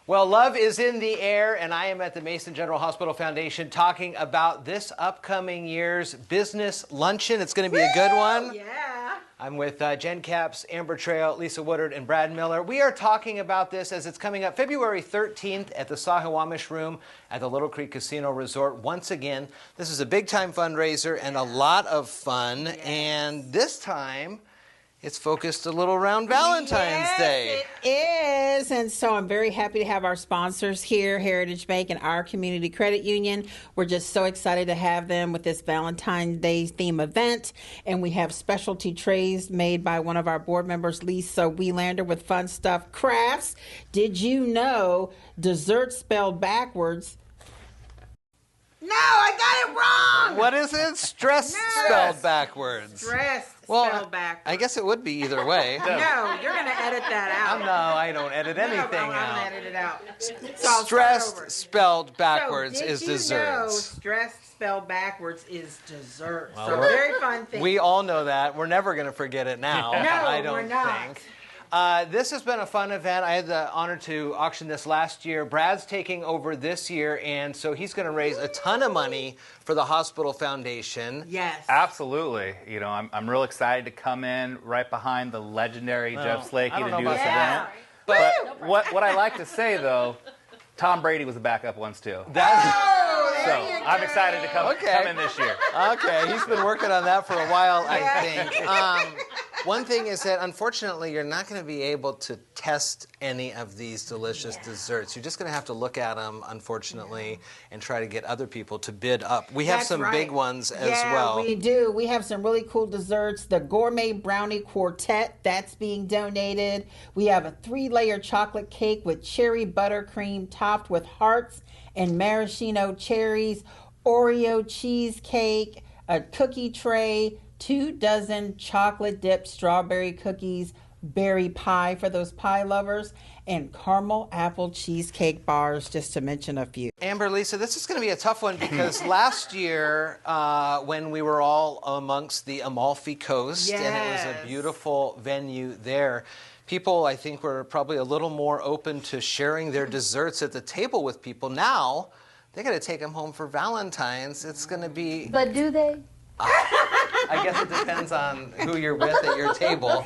Well, love is in the air, and I am at the Mason General Hospital Foundation talking about this upcoming year's Business Luncheon. It's going to be a good one. Yeah. I'm with Jen Capps, Amber Trail, Lisa Woodard, and Brad Miller. We are talking about this as it's coming up February 13th at the Sa-Heh-Wa-Mish Room at the Little Creek Casino Resort. Once again, this is a big-time fundraiser and a lot of fun. Yes. And this time, it's focused a little around Valentine's Day. It is. And so I'm very happy to have our sponsors here, Heritage Bank and our Community Credit Union. We're just so excited to have them with this Valentine's Day theme event. And we have specialty trays made by one of our board members, Lisa Wielander, with Fun Stuff Crafts. Did you know dessert spelled backwards? No, I got it wrong. What is it? Stress spelled backwards. Stress Well, spelled backwards. I guess it would be either way. No, you're going to edit that out. No, I don't edit anything I'm out. going to edit it out. So I'll start Stressed over. spelled backwards So, is did you know desserts. stressed spelled backwards is dessert? Well, So very fun thing. We all know that. We're never going to forget it now. No, I don't we're not. think. This has been a fun event. I had the honor to auction this last year. Brad's taking over this year, and so he's going to raise a ton of money for the hospital foundation. Yes. Absolutely. You know, I'm real excited to come in right behind the legendary Jeff Slakey I don't to know do about this that. event. But what I like to say, though, Tom Brady was a backup once, too. So I'm excited to come in this year. Okay, he's been working on that for a while, I think. One thing is that, unfortunately, you're not going to be able to test any of these delicious desserts. You're just going to have to look at them, unfortunately, and try to get other people to bid up. We have some big ones as well. Yeah, we do. We have some really cool desserts. The Gourmet Brownie Quartet, that's being donated. We have a 3-layer chocolate cake with cherry buttercream topped with hearts and maraschino cherries, Oreo cheesecake, a cookie tray, 24 chocolate dipped strawberry cookies, berry pie for those pie lovers, and caramel apple cheesecake bars, just to mention a few. Amber, Lisa, this is going to be a tough one because last year when we were all amongst the Amalfi Coast, and it was a beautiful venue there, people, I think, were probably a little more open to sharing their desserts at the table with people. Now, they got to take them home for Valentine's. It's going to be... But do they? I guess it depends on who you're with at your table.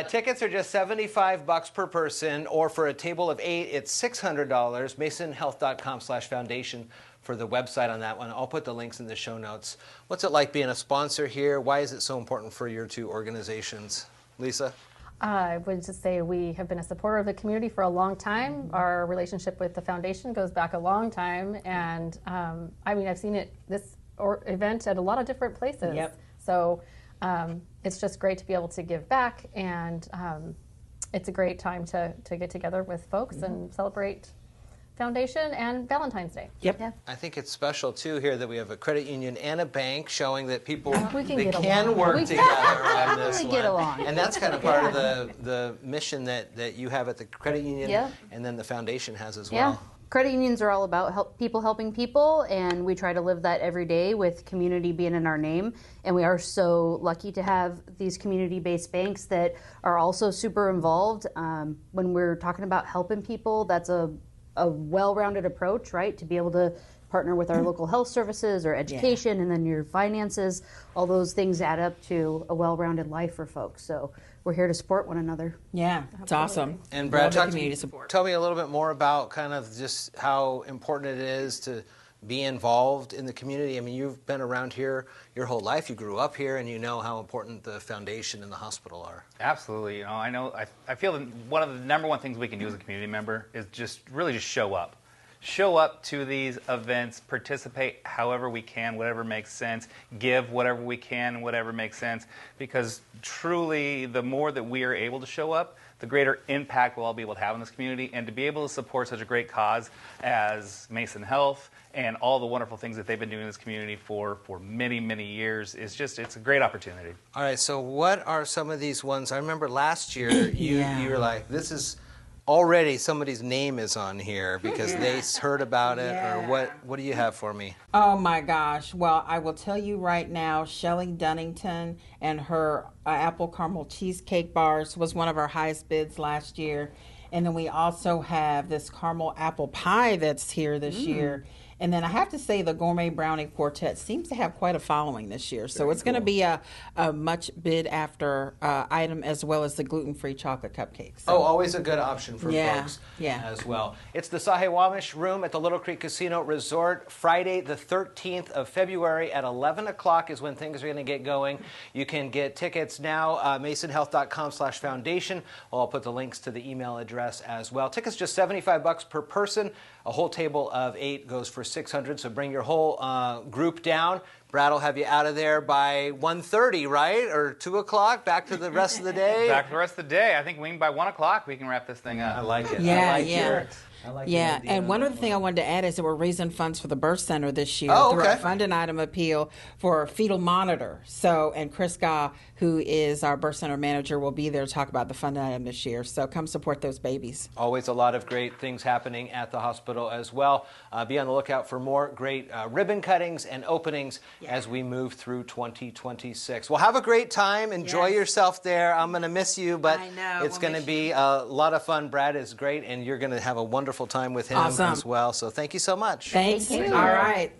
Tickets are just $75 per person, or for a table of 8, it's $600. MasonHealth.com/foundation for the website on that one. I'll put the links in the show notes. What's it like being a sponsor here? Why is it so important for your two organizations? Lisa? I would just say we have been a supporter of the community for a long time. Our relationship with the foundation goes back a long time, and I mean, I've seen this event at a lot of different places. Yep. So it's just great to be able to give back, and it's a great time to get together with folks and celebrate Foundation and Valentine's Day. Yep. Yeah. I think it's special, too, here that we have a credit union and a bank showing that people We can can work together on this one. get along. And that's kind of part of the mission that you have at the credit union and then the foundation has as well. Yeah. Credit unions are all about people helping people, and we try to live that every day with community being in our name. And we are so lucky to have these community-based banks that are also super involved. When we're talking about helping people, that's a well-rounded approach, right? To be able to partner with our local health services or education, and then your finances, all those things add up to a well-rounded life for folks. So we're here to support one another. Yeah, it's awesome. And Brad, community support. Tell me a little bit more about kind of just how important it is to be involved in the community. I mean, you've been around here your whole life. You grew up here, and you know how important the foundation and the hospital are. Absolutely. You know, I feel that one of the number one things we can do as a community member is just show up. Show up to these events, participate however we can, whatever makes sense, give whatever we can, whatever makes sense, because truly the more that we are able to show up, the greater impact we'll all be able to have in this community, and to be able to support such a great cause as Mason Health and all the wonderful things that they've been doing in this community for many, many years is just, it's a great opportunity. All right, so what are some of these ones? I remember last year you were like, this is already somebody's name is on here because they heard about it, or what do you have for me? Oh my gosh. Well, I will tell you right now, Shelley Dunnington and her apple caramel cheesecake bars was one of our highest bids last year. And then we also have this caramel apple pie that's here this year. And then I have to say the Gourmet Brownie Quartet seems to have quite a following this year. So it's going to be a much bid after item, as well as the gluten-free chocolate cupcakes. So. Oh, always a good option for folks as well. It's the Sa-Heh-Wa-Mish Room at the Little Creek Casino Resort. Friday the 13th of February at 11 o'clock is when things are going to get going. You can get tickets now, masonhealth.com/foundation. I'll put the links to the email address as well. Tickets just $75 per person. A whole table of 8 goes for $600, so bring your whole group down. Brad will have you out of there by 1:30, right? Or 2 o'clock, back to the rest of the day? Back to the rest of the day. I think by 1 o'clock we can wrap this thing up. I like it. Yeah, I like yeah. Yeah, and one other thing I wanted to add is that we're raising funds for the birth center this year through our fund and item appeal for a fetal monitor. So, and Chris Gaw, who is our birth center manager, will be there to talk about the fund item this year. So come support those babies. Always a lot of great things happening at the hospital as well. Be on the lookout for more great ribbon cuttings and openings as we move through 2026. Well, have a great time. Enjoy yourself there. I'm going to miss you, but it's going to be a lot of fun. Brad is great, and you're going to have a wonderful time with him as well. So thank you so much. Thanks. All right.